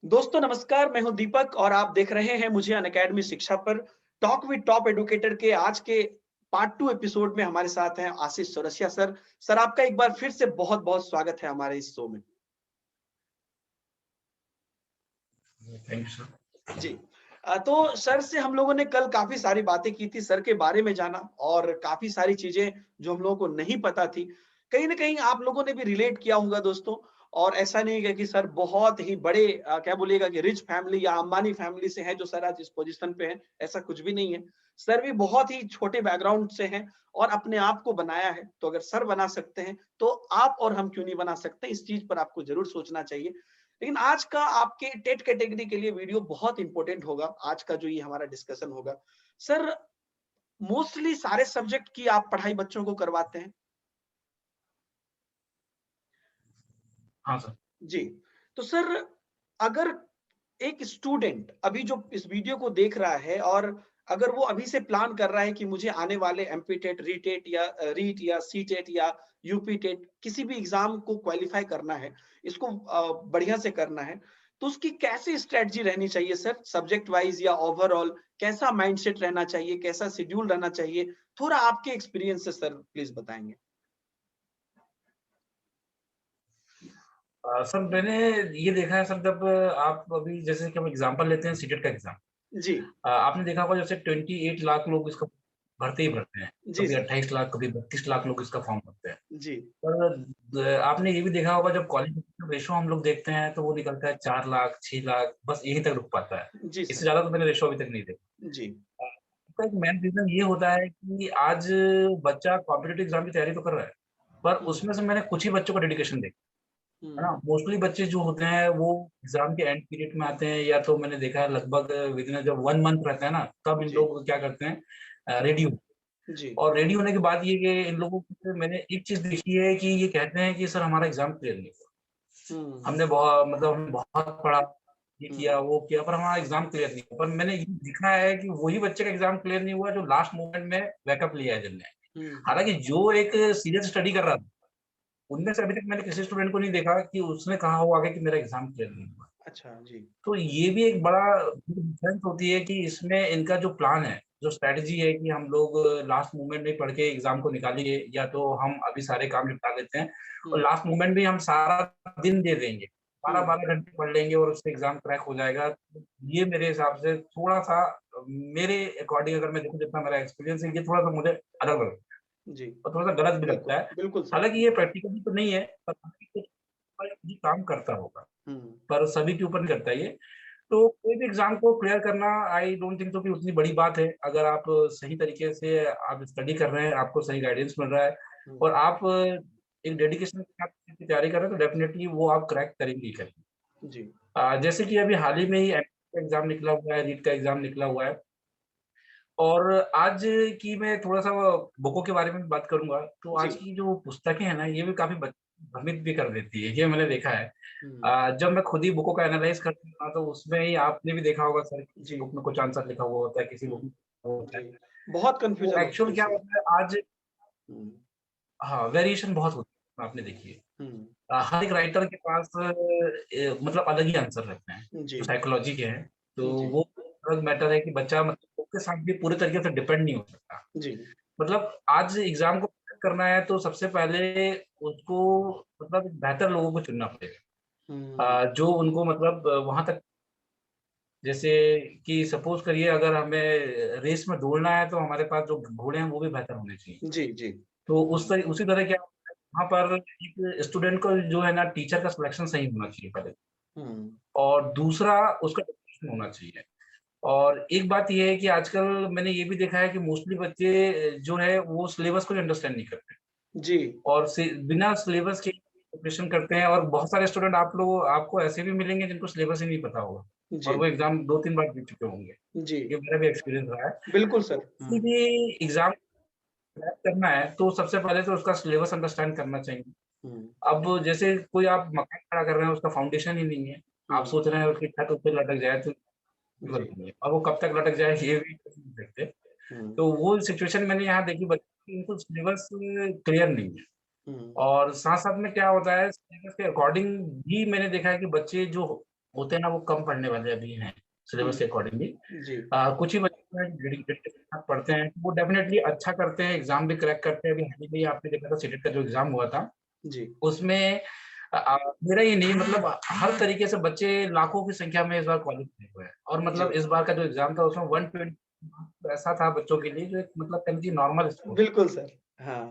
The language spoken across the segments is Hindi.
दोस्तों नमस्कार, मैं हूं दीपक और आप देख रहे हैं मुझे अनअकैडमी शिक्षा पर टॉक विद टॉप एडुकेटर के आज के पार्ट 2 एपिसोड में हमारे साथ हैं आशीष चौरसिया सर। सर आपका एक बार फिर से बहुत-बहुत स्वागत है हमारे इस शो में। Thank you sir. जी। तो सर से हम लोगों ने कल काफ़ी सारी बातें की थी, सर के बारे में जाना और काफ़ी सारी चीज़ें जो हम लोगों को नहीं पता थी। कहीं न कहीं आप लोगों ने भी रिलेट किया होगा दोस्तों। और ऐसा नहीं है कि सर बहुत ही बड़े क्या बोलिएगा कि रिच फैमिली या अंबानी फैमिली से हैं जो सर आज इस पोज़ीशन पे हैं, ऐसा कुछ भी नहीं है। सर भी बहुत ही छोटे बैकग्राउंड से हैं और अपने आप को बनाया है। तो अगर सर बना सकते हैं, तो आप और हम क्यों नहीं बना सकते? इस चीज़ पर आपको ज़रूर सोचना चाहिए। लेकिन आज का आपके टेट कैटेगरी के लिए वीडियो बहुत इंपॉर्टेंट होगा। आज का जो ये हमारा डिस्कशन होगा। सर मोस्टली सारे सब्जेक्ट की आप पढ़ाई बच्चों को करवाते हैं? हाँ सर। जी। तो सर अगर एक स्टूडेंट अभी जो इस वीडियो को देख रहा है और अगर वो अभी से प्लान कर रहा है कि मुझे आने वाले एमपी-टेट, रीटेट या रीट या सी-टेट या यूपी-टेट किसी भी एग्ज़ाम को क्वालीफाई करना है, इसको बढ़िया से करना है, तो उसकी कैसे स्ट्रैटेजी रहनी चाहिए सर? सब्जेक्ट वाइज़ या ओवरऑल कैसा माइंडसेट रहना चाहिए, कैसा शेड्यूल रहना चाहिए? थोड़ा आपके एक्सपीरियंस से सर प्लीज़ बताएँगे। सर मैंने ये देखा है सर, जब आप अभी जैसे कि हम एग्जांपल लेते हैं सीटेट का एग्जाम। जी। आपने देखा होगा जैसे 28 लाख लोग इसका भरते ही भरते हैं। जी कभी सर। 28 लाख, कभी 32 लाख लोग इसका फॉर्म भरते हैं। जी। पर आपने ये भी देखा होगा जब क्वालिफिकेशन रेशो हम लोग देखते हैं तो वो निकलता है 4 लाख, 6 लाख, बस यहीं तक रुक पाता है। जी इससे सर। ज़्यादा तो मैंने रेशो अभी तक नहीं देखा। जी। इसका एक मेन रीज़न ये होता है कि आज बच्चा कॉम्पिटिटिव एग्जाम की तैयारी तो कर रहा है, पर हुँ, उसमें से मैंने कुछ ही बच्चों का डेडिकेशन देखा। है ना? हुँ। मोस्टली बच्चे जो होते हैं वो एग्ज़ाम के एंड पीरियड में आते हैं, या तो मैंने देखा है लगभग विदिन जब 1 मंथ रहता है ना, तब इन जी, लोग क्या करते हैं, रेडी होते हैं। जी। और रेडी होने के बाद ये कि इन लोगों को मैंने एक चीज़ देखी है कि ये कहते हैं कि सर हमारा एग्ज़ाम क्लियर नहीं हुआ। हुँ, हमने बहुत पढ़ा, ये किया, हुँ, वो किया, पर हमारा एग्ज़ाम क्लियर नहीं हुआ। पर मैंने ये देखा है कि वही बच्चे का एग्ज़ाम क्लियर नहीं हुआ जो लास्ट मोमेंट में बैकअप लिया है जिनने। हुँ, हुँ। हालाँकि जो एक सीरियस स्टडी कर रहा था, उनमें से अभी तक मैंने किसी स्टूडेंट को नहीं देखा कि उसने कहा हो आगे कि मेरा एग्ज़ाम क्लियर नहीं हुआ। अच्छा, जी। तो ये भी एक बड़ा डिफरेंस होती है कि इसमें इनका जो प्लान है, जो स्ट्रैटेजी है कि हम लोग लास्ट मोमेंट में पढ़ के एग्ज़ाम को निकालेंगे, या तो हम अभी सारे काम निपटा देते हैं और हुँ, लास्ट मोमेंट में हम सारा दिन दे देंगे। हुँ, 12-12 घंटे पढ़ लेंगे और उससे एग्ज़ाम क्रैक हो जाएगा। तो ये मेरे हिसाब से थोड़ा-सा मेरे अकॉर्डिंग अगर मैं देखूँ, जितना मेरा एक्सपीरियंस है, ये थोड़ा-सा मुझे अलग लगता है जी। और थोड़ा-सा गलत भी लगता बिल्कुल, है। बिल्कुल सर। हालाँकि ये प्रैक्टिकली तो नहीं है, पर ये काम करता होगा, हुँ, पर सभी के ऊपर नहीं करता ये। तो कोई भी एग्ज़ाम को क्लियर करना आई डोंट थिंक सो कि उतनी बड़ी बात है। अगर आप सही तरीके से आप स्टडी कर रहे हैं, आपको सही गाइडेंस मिल रहा है हुँ, और आप एक डेडिकेशन के साथ इसकी तैयारी कर रहे हैं, तो डेफ़िनिटली वो आप क्रैक करेंगे ही करेंगे। जी। जैसे कि अभी हाल ही में ही एमपी का एग्ज़ाम निकला हुआ है, नीट का एग्ज़ाम निकला हुआ है और आज की मैं थोड़ा-सा बुकों के बारे में बात करूँगा, तो जी। आज की जो पुस्तकें हैं ना, ये भी काफ़ी भ्रमित भी कर देती है, ये मैंने देखा है। हुँ, जब मैं खुद ही बुकों का एनालाइज़ करता हूँ ना, तो उसमें ही आपने भी देखा होगा सर, किसी जी, बुक में कुछ आंसर लिखा हुआ होता है, किसी बुक हुँ, में वो होता है। जी। बहुत तो कन्फ्यूज़न होता है एक्चुअल क्या इसमें। होता है आज, हुँ, हाँ, वेरिएशन बहुत होती है, आपने देखी है। हुँ, हर एक राइटर के पास मतलब अलग ही आंसर रहते हैं, जी, जो साइकोलॉजी के हैं, तो जी, वो अलग मैटर है कि बच्चा मतलब बुक के साथ भी पूरे तरीके से डिपेंड नहीं हो सकता। जी। मतलब आज एग्ज़ाम को क्रैक करना है तो सबसे पहले उसको मतलब बेहतर लोगों को चुनना पड़ेगा। हुँ, जो उनको मतलब वहाँ तक, जैसे कि सपोज़ करिए अगर हमें रेस में दौड़ना है तो हमारे पास जो घोड़े हैं वो भी बेहतर होने चाहिए। जी, जी। तो उसी तरह क्या होता है, वहाँ पर एक स्टूडेंट को जो है ना टीचर का सिलेक्शन सही होना चाहिए पहले, हुँ, और दूसरा उसका डेडिकेशन होना चाहिए। और एक बात ये है कि आजकल मैंने ये भी देखा है कि मोस्टली बच्चे जो है वो सिलेबस को अंडरस्टैंड नहीं करते जी, और बिना सिलेबस के प्रिपरेशन करते हैं, और बहुत सारे स्टूडेंट आपको ऐसे भी मिलेंगे जिनको सिलेबस ही नहीं पता होगा और जी, वो एग्ज़ाम 2-3 बार दे चुके होंगे। जी। ये मेरा भी एक्सपीरियंस रहा है। बिल्कुल तो सर। किसी हुँ, भी एग्ज़ाम क्रैक करना है तो सबसे पहले तो उसका सिलेबस अंडरस्टैंड करना चाहिए। हुँ, अब जैसे कोई आप मकान खड़ा कर रहे हैं, उसका फाउंडेशन ही नहीं है। आप हुँ, सोच रहे हैं उसकी छत ऊपर लटक जाए तो जी। नहीं है, और वो कब तक लटक जाए ये भी कह नहीं सकते। हुँ, तो वो सिचुएशन मैंने यहाँ देखी, बच्चों की इनको सिलेबस क्लियर नहीं है। हुँ, और साथ-साथ में क्या होता है, सिलेबस के अकॉर्डिंग भी मैंने देखा है कि बच्चे जो होते हैं ना, वो कम पढ़ने वाले अभी हैं सिलेबस के अकॉर्डिंगली। जी कुछ ही बच्चे हैं डेडिकेटेड के साथ पढ़ते हैं, वो डेफिनेटली अच्छा करते हैं, एग्जाम भी क्रैक करते हैं। अभी हाल ही में आपने देखा था सीटेट का जो एग्जाम हुआ था, जी उसमें मेरा ये नहीं, मतलब हर तरीके से बच्चे लाखों की संख्या में इस बार क्वालिफाई हुए हैं। और जी मतलब इस बार का जो एग्जाम था उसमें 120 ऐसा था बच्चों के लिए, जो एक मतलब कह लीजिए नॉर्मल स्कोर। बिल्कुल सर। हाँ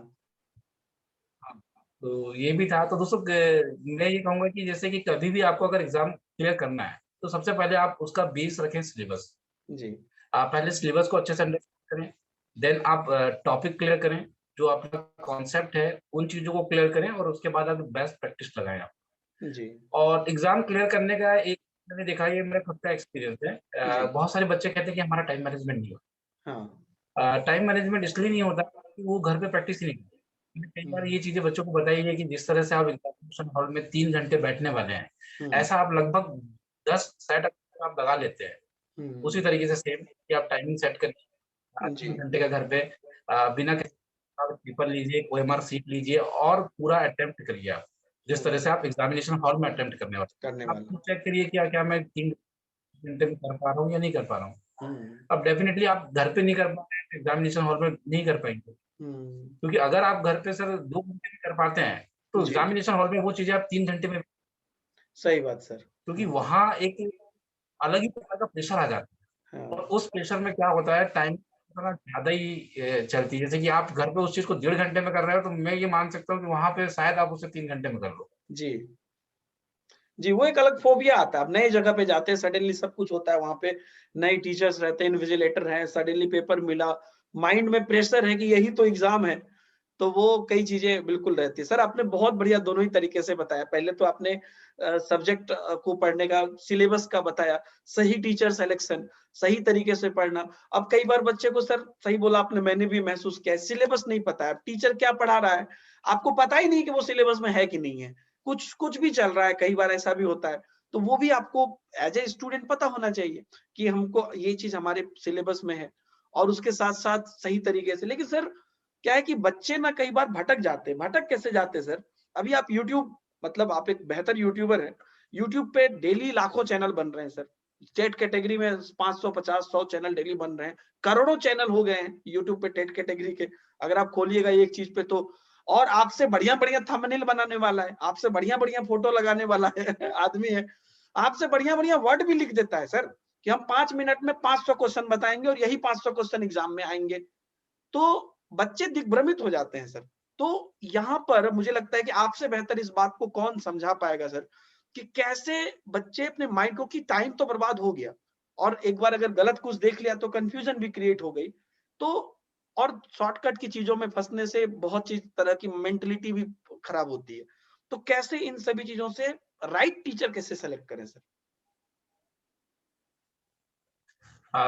हाँ, तो ये भी था। तो दोस्तों मैं ये कहूंगा कि जैसे कि कभी भी आपको अगर एग्जाम क्लियर करना है, तो सबसे पहले आप उसका बेस रखें सिलेबस। जी आप पहले सिलेबस को अच्छे से अंडरस्टैंड करें, देन आप टॉपिक क्लियर करें, जो आपका कॉन्सेप्ट है उन चीजों को क्लियर करें, और उसके बाद आप बेस्ट प्रैक्टिस लगाएं आप। जी और एग्जाम क्लियर करने का एक मैंने देखा, ये मेरा खुद का एक्सपीरियंस है। जी बहुत सारे बच्चे कहते हैं कि हमारा टाइम मैनेजमेंट नहीं हाँ होता। टाइम मैनेजमेंट इसलिए नहीं होता कि वो घर पे प्रैक्टिस ही नहीं करते। मैंने कई बार हम्म ये चीजें बच्चों को बताई है कि जिस तरह से आप एग्जामिनेशन हॉल में 3 घंटे बैठने वाले हैं, हम्म ऐसा आप लगभग 10 सेट आप लगा लेते हैं। हम्म उसी तरीके से सेम कि आप टाइमिंग सेट करिए, जी 3 घंटे का घर पे बिना किसी आप पेपर लीजिए, ओएमआर सीट लीजिए और पूरा अटेम्प्ट करिए आप, जिस तरह हम्म से आप एग्जामिनेशन हॉल में अटेम्प्ट करने वाले करने आप वाला खुद चेक करिए कि क्या मैं 3 घंटे में कर पा रहा हूँ या नहीं कर पा रहा हूँ। हम्म अब डेफिनेटली आप घर पे नहीं कर पा रहे हैं, एग्जामिनेशन हॉल में नहीं कर पाएंगे, हम्म क्योंकि अगर आप घर पे सर 2 घंटे में कर पाते हैं, तो जी एग्जामिनेशन हॉल में वो चीजें आप 3 घंटे में, सही बात सर। क्योंकि हाँ वहां एक अलग ही प्रकार का प्रेशर आ जाता है। और हाँ उस प्रेशर में क्या होता है, टाइम थोड़ा ज्यादा ही चलती है। जैसे कि आप घर पे उस चीज को 1.5 घंटे में कर रहे हो, तो मैं ये मान सकता हूँ कि वहां पे शायद आप उसे 3 घंटे में कर लो। जी जी, वो एक अलग फ़ोबिया आता है। आप नए जगह पे जाते हैं, सडनली सब कुछ होता है वहाँ पे, नए टीचर्स रहते हैं, इन्विजिलेटर हैं, सडनली पेपर मिला, माइंड में प्रेशर है कि यही तो एग्ज़ाम है, तो वो कई चीज़ें बिल्कुल रहती हैं। सर, आपने बहुत बढ़िया दोनों ही तरीके से बताया। पहले तो आपने सब्जेक्ट को पढ़ने का, सिलेबस का बताया, सही टीचर सिलेक्शन, सही तरीके से पढ़ना। अब कई बार बच्चे को सर, सही बोला आपने, मैंने भी महसूस किया है, सिलेबस नहीं पता है, टीचर क्या पढ़ा रहा है, आपको पता ही नहीं कि वो सिलेबस में है कि नहीं है। कुछ कुछ भी चल रहा है, कई बार ऐसा भी होता है। तो वो भी आपको एज़ ए स्टूडेंट पता होना चाहिए कि हमको ये चीज़ हमारे सिलेबस में है और उसके साथ-साथ सही तरीके से। लेकिन सर, क्या है कि बच्चे ना कई बार भटक जाते हैं। भटक कैसे जाते हैं सर? अभी आप यूट्यूब, मतलब आप एक बेहतर यूट्यूबर हैं। यूट्यूब पे डेली लाखों चैनल बन रहे हैं सर। टेट कैटेगरी में 500, 50, 100 चैनल डेली बन रहे हैं। करोड़ों चैनल हो गए हैं यूट्यूब पे टेट कैटेगरी के। अगर आप खोलिएगा एक चीज़ पे तो, और आपसे बढ़िया-बढ़िया थंबनेल बनाने वाला है, आपसे बढ़िया-बढ़िया फ़ोटो लगाने वाला है आदमी है। आपसे बढ़िया-बढ़िया वर्ड भी लिख देता है सर, कि हम 5 मिनट में 500 क्वेश्चन बताएँगे और यही 500 क्वेश्चन एग्ज़ाम में आएँगे। तो बच्चे दिग्भ्रमित हो जाते हैं सर। तो यहाँ पर मुझे लगता है कि आपसे बेहतर इस बात को कौन समझा पाएगा सर, कि कैसे बच्चे अपने माइंड को, कि टाइम तो बर्बाद हो गया और एक बार अगर गलत कुछ देख लिया तो कन्फ्यूजन भी क्रिएट हो गई। तो और शॉर्टकट की चीज़ों में फँसने से बहुत चीज़, तरह की मेंटालिटी भी खराब होती है। तो कैसे इन सभी चीज़ों से राइट टीचर कैसे सेलेक्ट करें सर?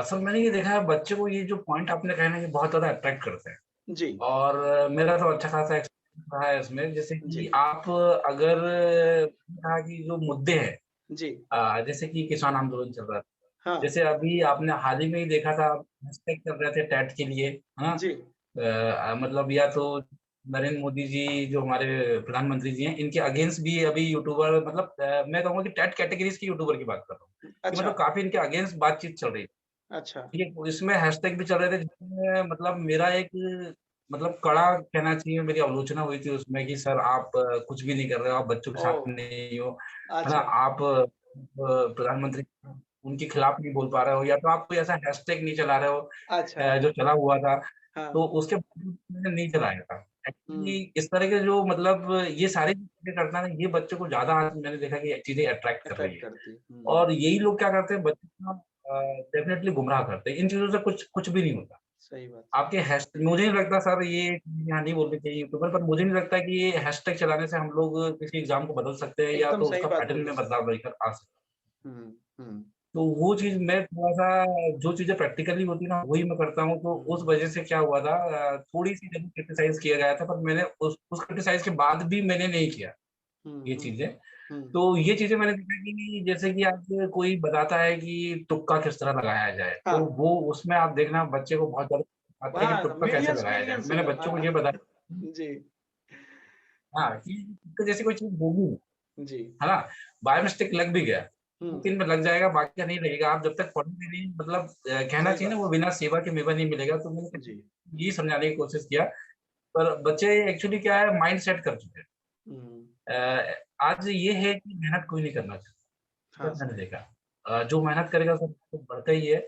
सर मैंने ये देखा है, बच्चे को ये जो पॉइंट आपने कहा ना, ये बहुत ज्यादा अट्रैक्ट करते हैं। जी, और मेरा तो अच्छा खासा एक्सपीरियंस रहा है इसमें। जैसे जी, कि आप अगर कहा कि जो मुद्दे हैं, जी। जैसे कि किसान आंदोलन चल रहा था, हाँ, जैसे अभी आपने हाल ही में ही देखा था, हैशटैग चल रहे थे टैट के लिए, है ना? जी। मतलब या तो नरेंद्र मोदी जी जो हमारे प्रधानमंत्री जी हैं, इनके अगेंस्ट भी अभी यूट्यूबर, मतलब मैं कहूँगा कि टैट कैटेगरीज के यूट्यूबर की बात कर रहा हूँ, कि अच्छा, मतलब काफी इनके अगेंस्ट बातचीत चल रही है। अच्छा। ठीक है, इसमें हैशटैग भी चल रहे थे, जिसमें मतलब मेरा एक मतलब कड़ा कहना चाहिए, मेरी आलोचना हुई थी उसमें कि सर आप कुछ भी नहीं कर रहे हो, आप बच्चों के साथ ओह! नहीं हो, है ना? अच्छा, आप प्रधानमंत्री उनके खिलाफ नहीं बोल पा रहे हो, या तो आप कोई ऐसा हैशटैग नहीं चला रहे हो अच्छा। जो चला हुआ था, हाँ, तो उसके बावजूद मैंने नहीं चलाया था। एक्चुअली हुँ, इस तरह के जो मतलब ये सारी चीज़ें करता है ना, ये बच्चों को ज़्यादा आज मैंने देखा कि चीज़ें अट्रैक्ट कर रही अट्रैक्ट है। करती है। हुँ, और यही लोग क्या करते हैं, बच्चों को ना डेफ़िनेटली गुमराह करते हैं। इन चीज़ों से कुछ कुछ भी नहीं होता। सही बात। आपके हैश मुझे नहीं लगता सर, ये यहाँ नहीं बोलनी चाहिए यूट्यूबर, पर मुझे नहीं लगता कि ये हैशटैग चलाने से हम लोग किसी एग्ज़ाम को बदल सकते हैं, या एकदम तो सही उसका बात पैटर्न बोली में सर। बदलाव लेकर आ सकते हैं। हुँ, हुँ, तो वो चीज़ मैं थोड़ा-सा, जो चीज़ें प्रैक्टिकली होती है ना, वही मैं करता हूँ। तो उस हुँ, वजह से क्या हुआ था, थोड़ी-सी ज़रूर क्रिटिसाइज़ किया गया था, पर मैंने उस क्रिटिसाइज़ के बाद भी मैंने नहीं किया हुँ, ये हुँ, चीज़ें। हुँ, तो ये चीज़ें मैंने देखा कि जैसे कि आज कोई बताता है कि तुक्का किस तरह लगाया जाए, हाँ, तो वो उसमें आप देखना बच्चे को बहुत ज़्यादा आता है कि हाँ, तुक्का कैसे मिलियंस लगाया जाए। मिलियंस मैंने बच्चों को हाँ, ये बताया, जी, हाँ, कि तुक्के जैसी कोई चीज़ होगी नहीं, जी, है ना? बाय मिस्टेक लग भी गया, दिन में लग जाएगा, बाकी का नहीं लगेगा। आप जब तक पढ़ोगे नहीं, मतलब कहना सही चाहिए ना, बात वो बिना सेवा के मेवा नहीं मिलेगा। तो है। मैंने जी। ये समझाने की कोशिश किया, पर बच्चे एक्चुअली क्या है, माइंड सेट कर चुके हैं। हुँ। आज ये है कि मेहनत कोई नहीं करना चाहता, हाँ ये मैंने सर। देखा। जो मेहनत करेगा सब तो बढ़ता ही है।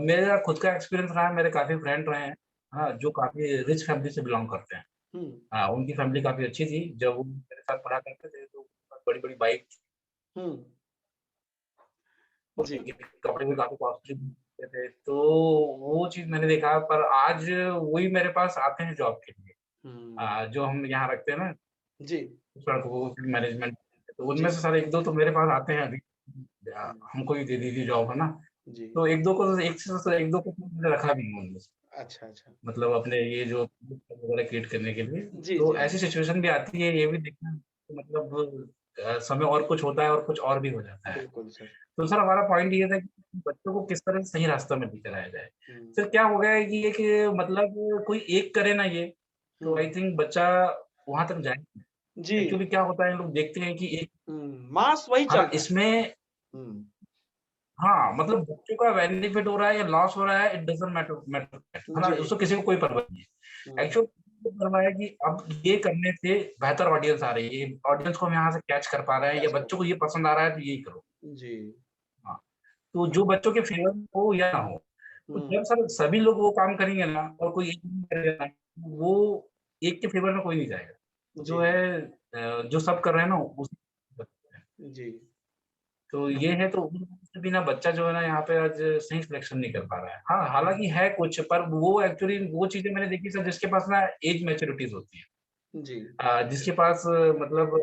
मेरा खुद का एक्सपीरियंस रहा है, मेरे काफ़ी फ्रेंड रहे हैं, हाँ, जो काफ़ी रिच फैमिली से बिलॉन्ग करते हैं। हुँ। हाँ, उनकी फैमिली काफ़ी अच्छी थी, जब वो मेरे साथ पढ़ा करते थे, तो बड़ी-बड़ी बाइक, हुँ। जी। उनके कपड़े भी काफ़ी कॉस्टली थे, तो वो चीज़ मैंने देखा। पर आज वही मेरे पास आते हैं जॉब के लिए। हुँ। जो हम यहाँ रखते हैं ना, जी। मैनेजमेंट, तो उनमें जी। से सारे 1-2 तो मेरे पास आते हैं अभी। हुँ। हमको भी दे दीजिए जॉब, है ना? जी। तो 1-2 को, 1 को तो मैंने रखा भी है उनमें से, अच्छा, अच्छा। मतलब अपने ये जो वगैरह क्रिएट करने के लिए। जी, तो जी, ऐसी जी। सिचुएशन भी आती है, ये भी देखना कि मतलब समय और कुछ होता है और कुछ और भी हो जाता है। बिल्कुल सर। तो सर हमारा पॉइंट ये था कि बच्चों को किस तरह से सही रास्ता में लेकर आया जाए। हुँ। फिर क्या हो गया है कि मतलब कोई एक करे ना ये, तो हुँ। आई थिंक बच्चा वहाँ तक जाए। जी। एक्चुअली क्या होता है, लोग देखते हैं कि एक, हुँ। मास वही है चल ना, रहा है। इसमें, हुँ। हाँ, मतलब बच्चों का बेनिफिट हो रहा है या लॉस हो रहा है, इट डज़न्ट मैटर, है ना? जी। उसको किसी को कोई परवाह नहीं है। हुँ। एक्चुअली परवाह है कि अब ये करने से बेहतर ऑडियंस आ रही है, ऑडियंस को हम यहाँ से कैच कर पा रहे हैं, या कैच कर बच्चों को पाएँ। ये पसंद आ रहा है तो यही करो। जी। हाँ, तो जो बच्चों के फेवर में हो या ना हो, तो हुँ। जब सर सभी लोग वो काम करेंगे ना, और कोई एक नहीं करेगा ना, वो एक के फेवर में कोई नहीं जाएगा। तो जो जी। है जो सब कर रहे हैं ना, उसी जी। तो ये है, तो उन लोगों से भी ना बच्चा जो है ना यहाँ पे आज सही सिलेक्शन नहीं कर पा रहा है। हाँ, हालाँकि है कुछ, पर वो एक्चुअली वो चीज़ें मैंने देखी सर, जिसके पास ना एज मैच्योरिटीज़ होती है। जी। जिसके पास मतलब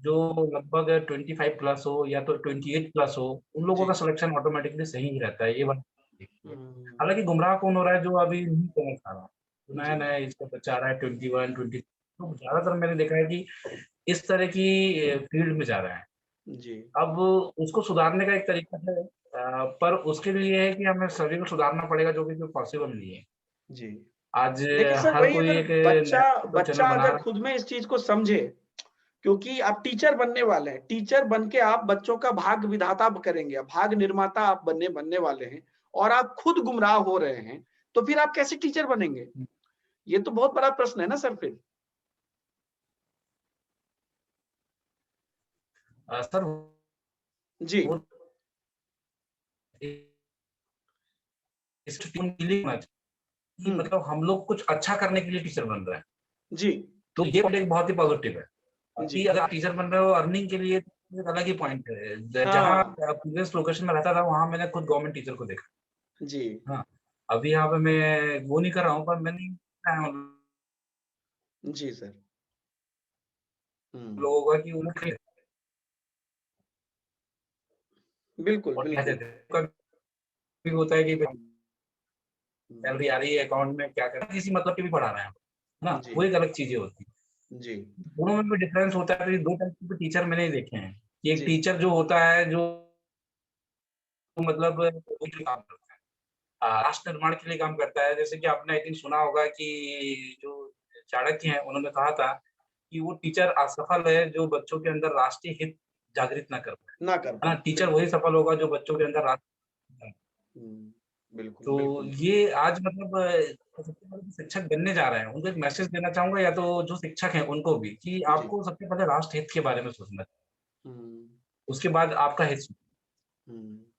जो लगभग 25 प्लस हो या तो 28 प्लस हो, उन लोगों जी। का सिलेक्शन ऑटोमैटिकली सही ही रहता है, ये बात देखी है। हुँ। हालाँकि गुमराह कौन हो रहा है, जो अभी नहीं समझ पा रहा। तो जी। नया-नया एज का बच्चा आ रहा है, 21, 20, तो ज़्यादातर मैंने देखा है कि इस तरह की फील्ड में जा रहा है। जी। अब उसको सुधारने का एक तरीका है, पर उसके लिए ये है कि हमें सभी को सुधारना पड़ेगा, जो कि कोई पॉसिबल नहीं है। जी। आज देखिए सर हर वही कोई अगर एक नया बच्चा यूट्यूब चैनल बच्चा बना अगर रहा खुद में इस चीज़ को समझे, क्योंकि आप टीचर बनने वाले हैं, टीचर बन के आप बच्चों का भाग्य विधाता करेंगे, भाग्य निर्माता आप बनने बनने वाले हैं और आप खुद गुमराह हो रहे हैं, तो फिर आप कैसे टीचर बनेंगे? है। ये तो बहुत बड़ा प्रश्न है ना सर फिर। सर जी। वो इंस्टीट्यूट के लिए होना चाहिए कि हुँ। मतलब हम लोग कुछ अच्छा करने के लिए टीचर बन रहे हैं। जी। तो ये पॉइंट एक बहुत ही पॉजिटिव है। जी। बाकी अगर आप टीचर बन रहे हो अर्निंग के लिए, तो एक अलग ही पॉइंट है। जहाँ हाँ। प्रीवियस लोकेशन में रहता था, वहाँ मैंने खुद गवर्नमेंट टीचर को देखा। जी। हाँ, अभी यहाँ पे मैं वो नहीं कर रहा हूँ, पर मैंने जी सर। हुँ। लोगों का कि वो लोग बिल्कुल, और कह बिल्कुल। देते हैं, कभी होता है कि हुँ। हुँ। सैलरी आ रही है अकाउंट में, क्या करना, किसी मतलब के भी पढ़ा रहे हैं, है ना? जी। वो एक अलग चीज़ें होती हैं। जी। दोनों में भी डिफरेंस होता है। तो ये 2 टाइप के टीचर मैंने देखे हैं, कि एक जी। टीचर जो होता है, जो मतलब वो जो काम करता है, राष्ट्र निर्माण के लिए काम करता है। जैसे कि आपने आई थिंक सुना होगा कि जो चाणक्य हैं, उन्होंने कहा था कि वो टीचर असफल है जो बच्चों के अंदर राष्ट्रीय हित जागृत ना कर पाए, ना कर है ना? पाए, टीचर बिल्कुल। वही सफल होगा जो बच्चों के अंदर राष्ट्र। हुँ। बिल्कुल, तो बिल्कुल। ये आज मतलब सबसे पहले जो शिक्षक बनने जा रहे हैं, उनको एक मैसेज देना चाहूँगा, या तो जो शिक्षक हैं उनको भी, कि जी। आपको सबसे पहले राष्ट्र हित के बारे में सोचना चाहिए। हुँ। उसके बाद आपका हित। हुँ।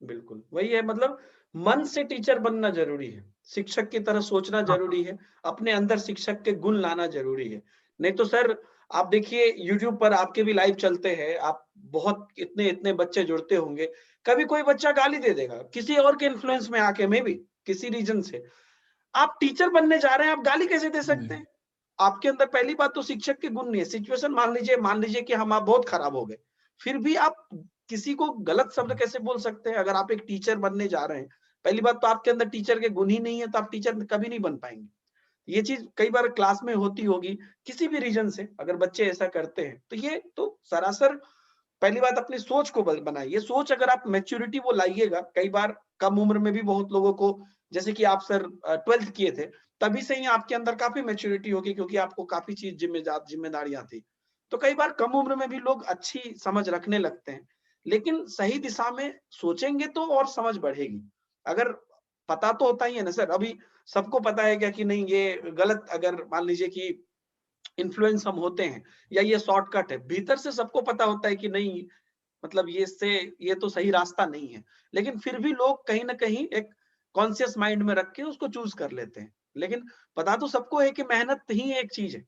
बिल्कुल, वही है मतलब मन से टीचर बनना ज़रूरी है। शिक्षक की तरह सोचना हाँ, ज़रूरी है, अपने अंदर शिक्षक के गुण लाना ज़रूरी है। नहीं तो सर आप देखिए यूट्यूब पर आपके भी लाइव चलते हैं, आप बहुत इतने-इतने बच्चे जुड़ते होंगे, कभी कोई बच्चा गाली दे देगा, किसी और के इन्फ्लुएंस में आके मेबी किसी रीज़न से। आप टीचर बनने जा रहे हैं, आप गाली कैसे दे हुँ, सकते हैं? आपके अंदर पहली बात तो शिक्षक के गुण नहीं है। सिचुएशन मान लीजिए कि हम आप बहुत खराब हो गए। फिर भी आप किसी को गलत शब्द हुँ, कैसे बोल सकते हैं? अगर आप एक टीचर बनने जा रहे हैं, पहली बात तो आपके अंदर टीचर के गुण ही नहीं है, तो आप टीचर कभी नहीं बन पाएँगे। ये चीज़ कई बार क्लास में होती होगी, किसी भी रीज़न से अगर बच्चे ऐसा करते हैं, तो ये तो सरासर पहली बात अपनी सोच को बल बनाइए। सोच अगर आप मैच्योरिटी वो लाइएगा, कई बार कम उम्र में भी बहुत लोगों को जैसे कि आप सर 12th किए थे, तभी से ही आपके अंदर काफ़ी मैच्योरिटी होगी क्योंकि आपको काफ़ी चीज़ ज़िम्मेदारियाँ थी। तो कई बार कम उम्र में भी लोग अच्छी समझ रखने लगते हैं। लेकिन सही दिशा में सोचेंगे तो और समझ बढ़ेगी। अगर पता तो होता ही है ना सर, अभी सबको पता है क्या कि नहीं ये गलत, अगर मान लीजिए कि इन्फ्लुएंस हम होते हैं या ये शॉर्टकट है, भीतर से सबको पता होता है कि नहीं, मतलब ये तो सही रास्ता नहीं है। लेकिन फिर भी लोग कहीं न कहीं एक कॉन्शियस माइंड में रख के उसको चूज़ कर लेते हैं। लेकिन पता तो सबको है कि मेहनत ही एक चीज़ है।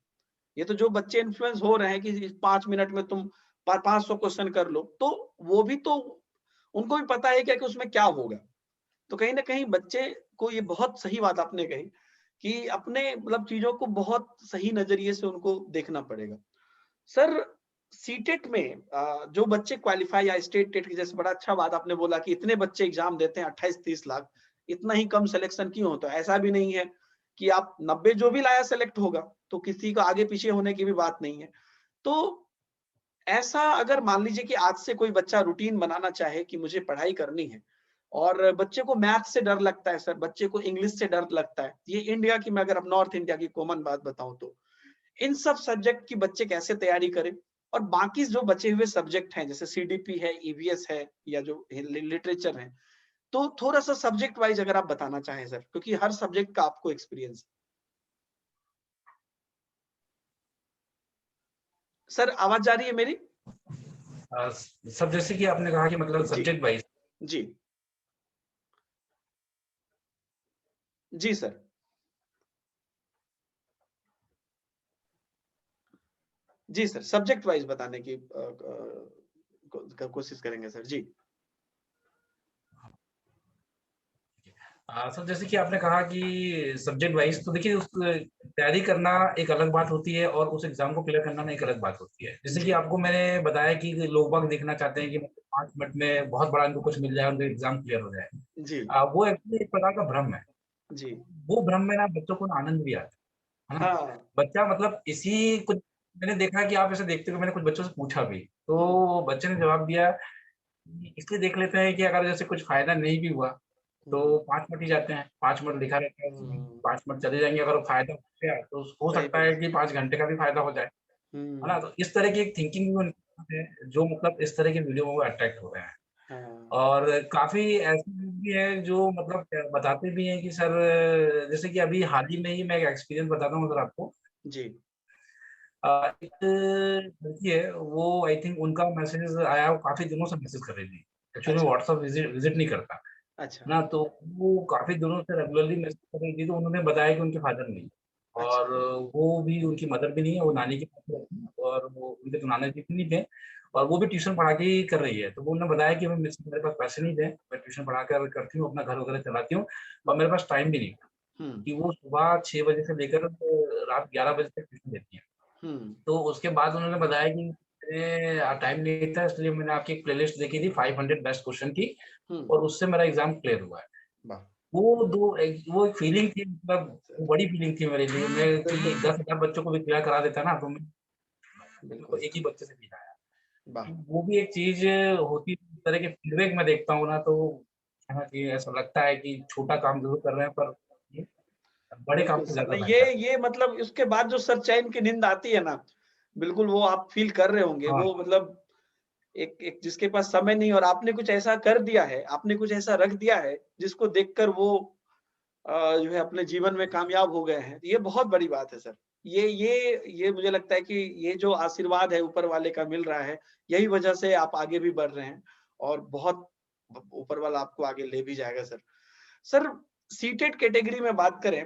ये तो जो बच्चे इन्फ्लुएंस हो रहे हैं कि 5 मिनट में तुम 500 क्वेश्चन कर लो, तो वो भी तो उनको भी पता है क्या कि उसमें क्या होगा। तो कहीं न कहीं बच्चे को ये बहुत सही बात आपने कही कि अपने मतलब चीज़ों को बहुत सही नज़रिए से उनको देखना पड़ेगा। सर सीटेट में जो बच्चे क्वालीफाई या स्टेट टेट की, जैसे बड़ा अच्छा बात आपने बोला कि इतने बच्चे एग्ज़ाम देते हैं 28-30 लाख, इतना ही कम सिलेक्शन क्यों होता है? ऐसा भी नहीं है कि आप 90 जो भी लाया सेलेक्ट होगा, तो किसी का आगे-पीछे होने की भी बात नहीं है। तो ऐसा अगर मान लीजिए कि आज से कोई बच्चा रूटीन बनाना चाहे कि मुझे पढ़ाई करनी है और बच्चे को मैथ से डर लगता है सर, बच्चे को इंग्लिश से डर लगता है। ये इंडिया की, मैं अगर अब नॉर्थ इंडिया की कॉमन बात बताऊँ तो। इन सब सब्जेक्ट की बच्चे कैसे तैयारी करें? और बाकी जो बचे हुए सब्जेक्ट हैं जैसे सीडीपी है, ईवीएस है या जो लिटरेचर है, तो थोड़ा-सा सब्जेक्ट वाइज़ अगर आप बताना चाहें सर, क्योंकि हर सब्जेक्ट का आपको एक्सपीरियंस है। सर आवाज़ जा रही है मेरी? सर जैसे कि आपने कहा कि मतलब जी, सब्जेक्ट वाइज, जी। जी सर। जी सर, सब्जेक्ट वाइज़ बताने की कोशिश करेंगे सर। जी। सर जैसे कि आपने कहा कि सब्जेक्ट वाइज, तो देखिए उस तैयारी करना एक अलग बात होती है और उस एग्जाम को क्लियर करना ना एक अलग बात होती है। जैसे कि जी, आपको मैंने बताया कि लोग बाग देखना चाहते हैं कि मतलब 5 मिनट में बहुत बड़ा इनको कुछ मिल जाए, उनका एग्जाम क्लियर हो जाए। जी, वो एक्चुअली एक प्रकार का भ्रम है। जी। वो भ्रम में ना बच्चों को ना आनंद भी आता है ना? हाँ। बच्चा मतलब इसी कुछ, मैंने देखा है कि आप ऐसे देखते हो, मैंने कुछ बच्चों से पूछा भी, हुँ, तो बच्चे ने जवाब दिया कि इसलिए देख लेते हैं कि अगर जैसे कुछ फ़ायदा नहीं भी हुआ, हुँ, तो 5 मिनट ही जाते हैं, 5 मिनट लिखा रहता है उसमें, हुँ। 5 मिनट चले जाएँगे, अगर वो फ़ायदा हो गया तो हो सही सकता बोला है सर। कि 5 घंटे का भी फ़ायदा हो जाए, है ना? हुँ, तो इस तरह की एक थिंकिंग भी उनके है, जो मतलब इस तरह की वीडियो में वो अट्रैक्ट हो रहे हैं। हाँ। और काफ़ी ऐसे लोग भी हैं जो मतलब बताते भी हैं कि सर, जैसे कि अभी हाल ही में ही मैं एक एक्सपीरियंस बताता हूँ अगर आपको। जी, एक लड़की है, वो आई थिंक उनका मैसेज आया, वो काफ़ी दिनों से मैसेज कर रही थी। एक्चुअली मैं अच्छा, व्हाट्सएप विज़िट विज़िट नहीं करता, है अच्छा, ना? तो वो काफ़ी दिनों से रेगुलरली मैसेज कर रही थी, तो उन्होंने बताया कि उनके फादर नहीं है और अच्छा। वो भी, उनकी मदर भी नहीं है, वो नानी के पास रहती है और वो उनके तो नाना जी भी नहीं थे और वो भी ट्यूशन पढ़ा के ही कर रही है। तो वो उन्होंने बताया कि मेरे पास पैसे नहीं थे, मैं ट्यूशन पढ़ा कर करती हूँ, अपना घर वगैरह चलाती हूँ और हुँ, मेरे पास टाइम भी नहीं था, हुँ, कि वो सुबह 6 बजे से लेकर रात 11 बजे तक ट्यूशन देती हैं। हुँ, तो उसके बाद उन्होंने बताया कि टाइम नहीं था, इसलिए मैंने आपकी एक प्लेलिस्ट देखी थी 500 बेस्ट क्वेश्चन की हुँ। और उससे मेरा एग्ज़ाम क्लियर हुआ है। वाह! वो एक फीलिंग थी, मतलब सर, वो बड़ी फीलिंग थी मेरे लिए। मैं क्योंकि बिल्कुल, 10,000 बच्चों को भी क्लियर करा देता ना, तो मेरे को बिल्कुल एक ही सर। बच्चे से फ़ील आया। वाह! वो भी एक चीज़ होती है, इस तरह के फीडबैक मैं देखता हूँ ना, तो कहना चाहिए, ऐसा लगता है कि छोटा काम ज़रूर कर रहे हैं, पर ये बड़े काम बिल्कुल से सर, ज़्यादा नहीं बेहतर है। ये मतलब उसके बाद जो सर चैन की नींद आती है ना, बिल्कुल वो आप फ़ील कर रहे होंगे। हाँ, वो मतलब एक एक जिसके पास समय नहीं और आपने कुछ ऐसा कर दिया है, आपने कुछ ऐसा रख दिया है, जिसको देखकर वो जो है अपने जीवन में कामयाब हो गए हैं। ये बहुत बड़ी बात है सर। ये मुझे लगता है कि ये जो आशीर्वाद है ऊपर वाले का मिल रहा है, यही वजह से आप आगे भी बढ़ रहे हैं और बहुत ऊपर वाला आपको आगे ले भी जाएगा सर। सर सीटेट कैटेगरी में बात करें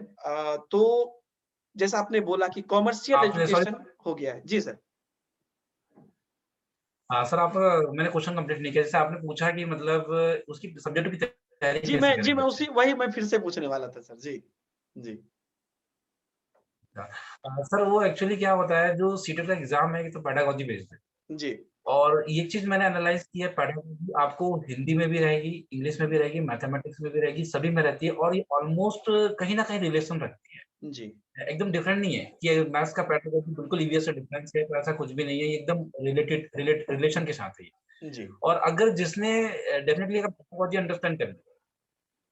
तो जैसा आपने बोला कि कमर्शियल आपने सॉरी, एजुकेशन हो गया है। जी सर। हाँ, सर आप, मैंने क्वेश्चन कंप्लीट नहीं किया। जैसे आपने पूछा कि मतलब उसकी सब्जेक्टों की तैयारी कैसे जी करें मैं बच्चे? उसी वही मैं फिर से पूछने वाला था सर। जी। जी। सर वो एक्चुअली क्या होता है, जो सीटेट का एग्ज़ाम है, ये तो पेडागॉजी बेस्ड है जी। और ये चीज़ मैंने एनालाइज़ की है। पेडागॉजी आपको हिंदी में भी रहेगी, इंग्लिश में भी रहेगी, मैथमेटिक्स में भी रहेगी, सभी में रहती है और ये ऑलमोस्ट कहीं न कहीं रिलेशन रखती है। जी। एकदम डिफरेंट नहीं है कि मैथ्स का पेडागॉजी बिल्कुल ईवीएस से डिफरेंस है, तो ऐसा कुछ भी नहीं है, ये एकदम रिलेशन के साथ है ये। जी। और अगर जिसने डेफिनिटली अगर पेडागॉजी अंडरस्टैंड कर ली,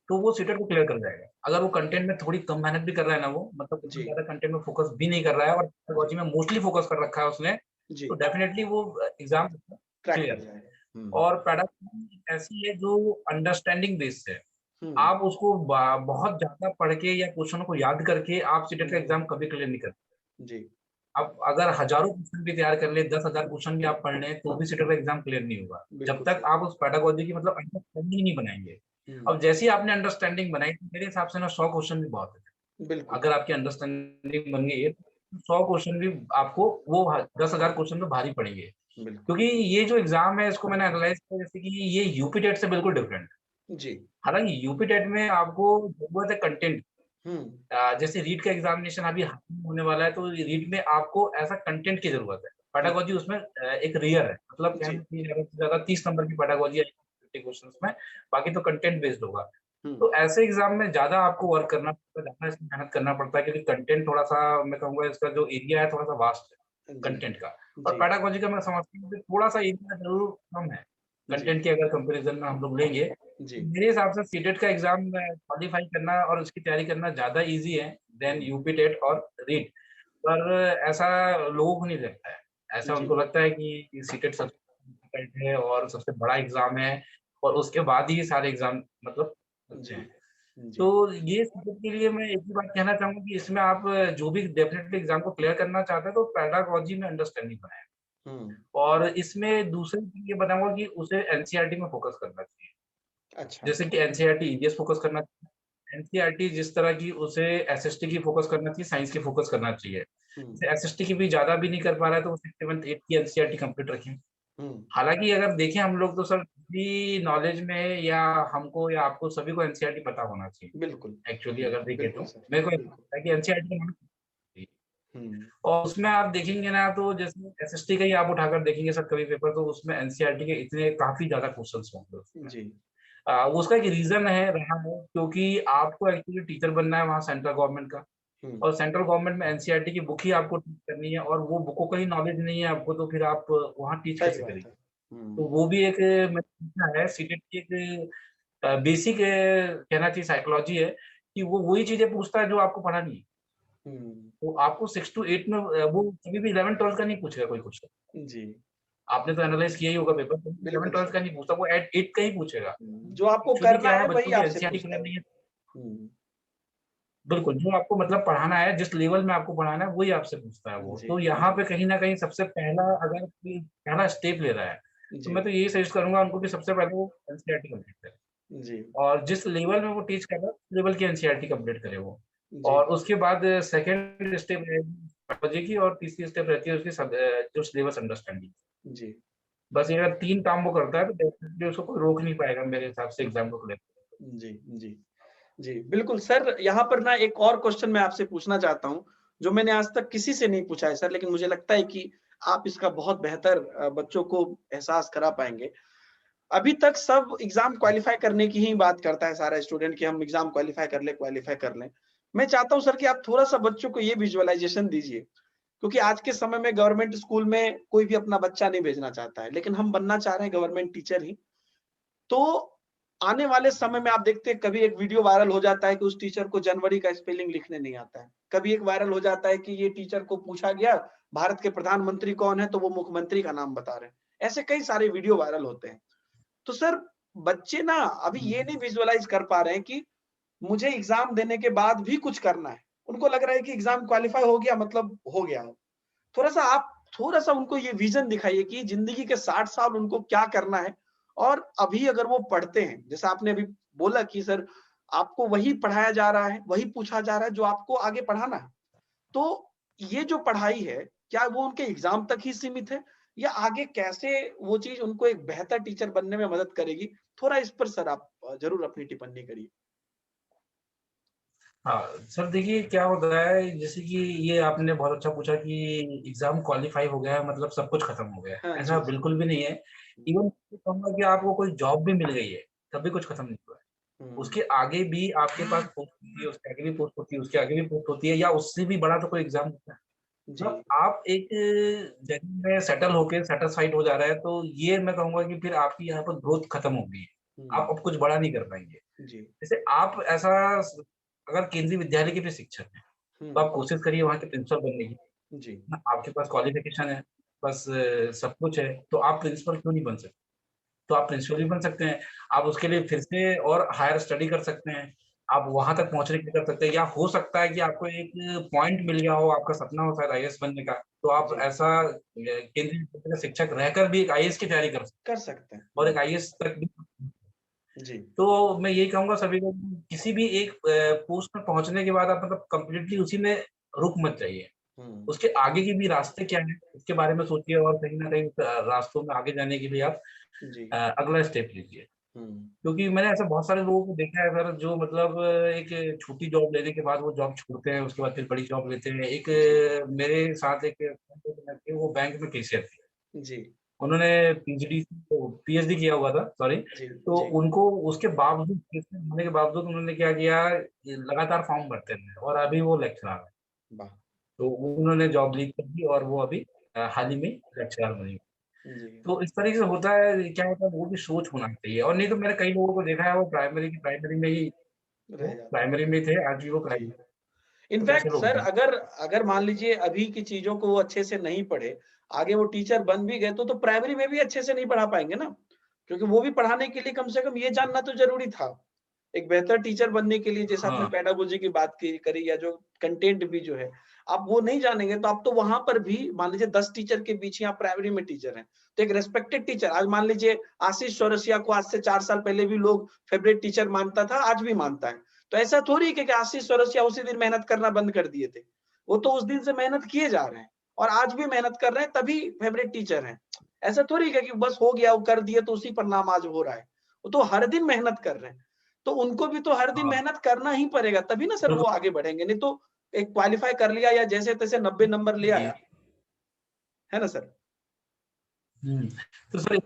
तो वो सीटेट को क्लियर कर जाएगा। अगर वो कंटेंट में थोड़ी कम मेहनत भी कर रहा है ना वो, मतलब उतना जी। ज़्यादा कंटेंट में फोकस भी नहीं कर रहा है और जी। पेडागॉजी में मोस्टली फोकस कर रखा है उसने, जी। तो डेफिनिटली वो एग्ज़ाम क्रैक क्लियर कर है। जाएगा। और पेडागोजी ऐसी है जो अंडरस्टैंडिंग बेस्ड है। हम्म, आप उसको बहुत ज्यादा पढ़ के या क्वेश्चनों को याद करके आप सीटेट का एग्जाम कभी क्लियर नहीं कर। जी, आप अगर हजारों क्वेश्चन भी तैयार कर ले, 10,000 क्वेश्चन भी आप पढ़ लें, तो भी सीटेट का एग्जाम क्लियर नहीं होगा जब बिल्कुल तक सही। आप उस पेडागोजी की मतलब अंडरस्टैंडिंग नहीं बनाएंगे। हम्म, अब जैसे ही आपने अंडरस्टैंडिंग बनाई, तो मेरे हिसाब से ना 100 क्वेश्चन भी बहुत है। बिल्कुल, अगर आपकी अंडरस्टैंडिंग बन गई है, तो 100 क्वेश्चन भी आपको वो 10,000 क्वेश्चन तो भारी पड़ेंगे। बिल्कुल, क्योंकि ये जो एग्जाम है इसको मैंने एनालाइज किया, जैसे कि ये यूपी टेट से बिल्कुल डिफरेंट है। जी, हालांकि यूपी टेट में आपको जरूरत है कंटेंट। हम्म, जैसे रीट का एग्जामिनेशन अभी हाल में होने वाला है, तो रीट में आपको ऐसा कंटेंट की जरूरत है। हम्म, पेडागोजी उसमें एक रेयर है, मतलब कहना जी, चाहिए ज्यादा से ज्यादा 30 नंबर की पेडागोजी है 50 क्वेश्चंस में, बाकी तो कंटेंट बेस्ड होगा। हम्म, तो ऐसे एग्जाम में ज्यादा आपको वर्क करना पड़ता है, ज्यादा इसमें मेहनत करना पड़ता है, क्योंकि कंटेंट थोड़ा सा, मैं कहूँगा इसका जो एरिया है थोड़ा सा वास्ट है जी, कंटेंट का। और जी, पेडागोजी का मैं समझता हूँ कि थोड़ा सा एरिया जरूर कम है जी, कंटेंट के, अगर कंपेरिजन में हम लोग लेंगे। तो जी, मेरे हिसाब से सीटेट का एग्जाम क्वालिफाई करना और उसकी तैयारी करना ज्यादा इजी है देन हम्म, यूपी टेट और रीट। पर ऐसा लोगों को नहीं लगता है। ऐसा जी, उनको लगता है कि सीटेट सबसे इम्पोर्टेंट है और सबसे बड़ा एग्जाम है, और उसके बाद ही सारे एग्जाम मतलब होते जी, हैं। जी, तो ये सीटेट के लिए मैं एक ही बात कहना चाहूंगा कि इसमें आप जो भी डेफिनेटली एग्जाम को क्लियर करना चाहते हैं, तो पेडागोजी में अंडरस्टैंडिंग बनाए। हम्म, और इसमें दूसरी चीज ये बताऊंगा कि उसे एनसीईआरटी में फोकस करना चाहिए। अच्छा, जैसे कि एनसीईआरटी ईवीएस फोकस करना, एनसीईआरटी जिस तरह की उसे एसएसटी की फोकस करना चाहिए, साइंस की फोकस करना चाहिए। हम्म, जैसे एसएसटी की भी ज्यादा भी नहीं कर पा रहा है, तो उसे 7th 8th की एनसीईआरटी कंप्लीट रखें। हम्म, हालांकि अगर देखें हम लोग, तो सर भी नॉलेज में या हमको या आपको सभी को एनसीईआरटी पता होना चाहिए। बिल्कुल, एक्चुअली अगर देखें बिल्कुल तो सर, मेरे को ऐसा बिल्कुल, लगता है कि एनसीईआरटी का होना चाहिए। हम्म, और उसमें आप देखेंगे ना, तो जैसे एसएसटी का ही आप उठाकर देखेंगे सर कभी पेपर, तो उसमें एनसीईआरटी के इतने काफी ज्यादा क्वेश्चन होंगे उसमें। जी, वो उसका एक रीजन है रहा है, क्योंकि आपको एक्चुअली टीचर बनना है वहाँ सेंट्रल गवर्नमेंट का, हम्म, और सेंट्रल गवर्नमेंट में एनसीईआरटी की बुक ही आपको टीच करनी है, और वो बुकों का ही नॉलेज नहीं है आपको, तो फिर आप वहाँ टीच सही कैसे बात है, करेंगे। तो वो भी एक मैंने सीखा है सीटेट की एक बेसिक कहना चाहिए साइकोलॉजी है, कि वो वही चीजें पूछता है जो आपको पढ़ानी है। हम्म, वो आपको 6 to 8 में वो कभी भी 11 12 का नहीं पूछेगा कोई क्वेश्चन। जी, आपने तो एनालाइज किया ही होगा पेपर, तो 11 बिल्कुल 12 सर, का नहीं पूछता, वो एट 8 का ही पूछेगा। जो आपको एक्चुअली करना क्या है है, वही बच्चों की आपसे एनसीईआरटी पूछता क्लियर है नहीं वो, है। हम्म, बिल्कुल, जो आपको मतलब पढ़ाना है, जिस लेवल में आपको पढ़ाना है, वही आपसे पूछता है वो। जी, तो यहाँ जी, पे कहीं न कहीं सबसे पहला, अगर कोई पहला स्टेप ले रहा है, तो जी, मैं तो यही सजेस्ट करूँगा उनको कि सबसे पहले वो एनसीईआरटी कंप्लीट करें। जी, और जिस लेवल में वो टीच कर रहा है, उस लेवल की एनसीईआरटी कंप्लीट करे वो। जी, और उसके बाद सेकंड स्टेप रहेगी साइकोलॉजी की, और तीसरी स्टेप रहती है उसकी जो सिलेबस अंडरस्टैंडिंग। जी, बस ये अगर 3 काम वो करता है, तो डेफिनिटली उसको कोई रोक नहीं पाएगा मेरे हिसाब से एग्ज़ाम को क्लियर करने जी, जी, जी, बिल्कुल सर, यहाँ पर ना एक और क्वेश्चन मैं आपसे पूछना चाहता हूँ, जो मैंने आज तक किसी से नहीं पूछा है सर, लेकिन मुझे लगता है कि आप इसका बहुत बेहतर बच्चों को एहसास करा पाएँगे। अभी तक सब एग्ज़ाम क्वालीफाई करने की ही बात करता है सारा स्टूडेंट कि हम एग्ज़ाम क्वालीफाई कर लें। मैं चाहता हूँ सर कि आप थोड़ा-सा बच्चों को ये विज़ुअलाइज़ेशन दीजिए, क्योंकि आज के समय में गवर्नमेंट स्कूल में कोई भी अपना बच्चा नहीं भेजना चाहता है, लेकिन हम बनना चाह रहे हैं गवर्नमेंट टीचर ही। तो आने वाले समय में आप देखते हैं कभी एक वीडियो वायरल हो जाता है कि उस टीचर को जनवरी का स्पेलिंग लिखने नहीं आता है। कभी एक वायरल हो जाता है कि ये टीचर को पूछा गया, भारत के प्रधानमंत्री कौन है? तो वो मुख्यमंत्री का नाम बता रहे हैं। ऐसे कई सारे वीडियो वायरल होते हैं। तो सर बच्चे ना अभी ये नहीं विजुअलाइज़ कर पा रहे हैं कि मुझे एग्ज़ाम देने के बाद भी कुछ करना है। उनको लग रहा है कि एग्ज़ाम क्वालीफाई हो गया मतलब हो गया। थोड़ा-सा आप थोड़ा-सा उनको ये विज़न दिखाइए कि ज़िंदगी के 60 साल उनको क्या करना है और अभी अगर वो पढ़ते हैं, जैसा आपने अभी बोला कि सर आपको वही पढ़ाया जा रहा है, वही पूछा जा रहा है जो आपको आगे पढ़ाना है। तो ये जो पढ़ाई है, क्या वो उनके एग्ज़ाम तक ही सीमित है या आगे कैसे वो चीज़ उनको एक बेहतर टीचर बनने में मदद करेगी? थोड़ा इस पर सर आप ज़रूर अपनी टिप्पणी करिए। हाँ, सर देखिए क्या होता है, जैसे कि ये आपने बहुत अच्छा पूछा कि एग्ज़ाम क्वालीफाई हो गया है मतलब सब कुछ खत्म हो गया है। हाँ ऐसा जी, जी। बिल्कुल भी नहीं है। इवन कहूँगा कि आपको कोई जॉब भी मिल गई है, तब भी कुछ खत्म नहीं हुआ है। हुँ, उसके आगे भी आपके पास पोस्ट होती है, उसके आगे भी पोस्ट होती है, उसके आगे भी पोस्ट होती है, या उससे भी बड़ा तो कोई एग्ज़ाम होता है। जी। मतलब आप एक जगह में सेटल होके सैटिस्फाइड हो जा रहा है, तो ये मैं कहूँगा कि फिर आपकी यहाँ पर ग्रोथ खत्म हो गई है। आप हुँ, अब कुछ बड़ा नहीं कर पाएँगे। जी। जैसे आप ऐसा अगर केंद्रीय विद्यालय के भी शिक्षक हैं, हुँ, तो आप कोशिश करिए वहाँ के प्रिंसिपल बनने की। जी। ना आपके पास क्वालिफ़िकेशन है, बस सब कुछ है, तो आप प्रिंसिपल क्यों नहीं बन सकते? तो आप प्रिंसिपल भी बन सकते हैं। आप उसके लिए फिर से और हायर स्टडी कर सकते हैं। आप वहाँ तक पहुँचने के लिए कर सकते हैं, या हो सकता है कि आपको एक पॉइंट मिल गया हो, आपका सपना हो शायद आईएएस बनने का, तो आप जी, ऐसा केंद्रीय विद्यालय का शिक्षक रहकर भी एक आईएएस की तैयारी कर सकते कर सकते हैं। हैं और एक आईएएस तक भी। जी। तो मैं यही कहूँगा सभी को कि किसी भी एक पोस्ट में पहुँचने के बाद आप मतलब कंप्लीटली उसी में रुक मत जाइए। हुँ, उसके आगे के भी रास्ते क्या हैं, उसके बारे में सोचिए और कहीं न कहीं रास्तों में आगे जाने के लिए आप जी। अगला स्टेप लीजिए। हुँ, क्योंकि मैंने ऐसे बहुत सारे लोगों को देखा है सर, जो मतलब एक छोटी जॉब लेने के बाद वो जॉब छोड़ते हैं, उसके बाद फिर बड़ी जॉब लेते हैं। एक जी, मेरे साथ एक फ्रेंड थे, वो बैंक में कैशियर थे। जी, उन्होंने पीएचडी किया हुआ था, सॉरी। जी, तो जी। उनको उसके बावजूद कैशियर होने के बावजूद उन्होंने क्या किया, ये लगातार फॉर्म भरते रहे और अभी वो लेक्चरर हैं। वाह! तो उन्होंने जॉब लीव कर दी और वो अभी हाल ही में लेक्चरर बनी। जी, तो इस तरीके से होता है, क्या होता है वो भी सोच होना चाहिए, और नहीं तो मैंने कई लोगों को देखा है वो प्राइमरी में ही, वो रह जाते हैं। प्राइमरी में थे, आज भी वो जी। प्राइमरी। कुछ ऐसे इनफैक्ट लोग सर हैं। अगर अगर मान लीजिए अभी की चीज़ों को वो अच्छे से नहीं पढ़े, आगे वो टीचर बन भी गए तो प्राइमरी में भी अच्छे से नहीं पढ़ा पाएँगे ना। क्योंकि वो भी पढ़ाने के लिए कम से कम ये जानना तो ज़रूरी था। एक बेहतर टीचर बनने के लिए जैसे आपने हाँ, पेडागोजी की बात की करी या जो कंटेंट भी जो है, आप वो नहीं जानेंगे तो आप तो वहाँ पर भी मान लीजिए 10 टीचर के बीच ही आप प्राइमरी में टीचर हैं। तो एक रिस्पेक्टेड टीचर आज मान लीजिए आशीष चौरसिया को आज से 4 साल पहले भी लोग फेवरेट टीचर मानता था, आज भी मानता है। तो ऐसा थोड़ी है कि आशीष चौरसिया उसी दिन मेहनत करना बंद कर दिए थे। वो तो उस दिन से मेहनत किए जा रहे हैं और आज भी मेहनत कर रहे हैं तभी फेवरेट टीचर हैं। ऐसा थोड़ी है कि बस हो गया वो कर दिए तो उसी पर नाम आज हो रहा है। वो तो हर दिन मेहनत कर रहे हैं। तो उनको भी तो हर दिन हाँ, मेहनत करना ही पड़ेगा तभी ना सर वो बिल्कुल। आगे बढ़ेंगे। नहीं तो एक क्वालीफाई कर लिया या जैसे-तैसे 90 नंबर ले जी। आया, है ना सर? हुँ। तो सर,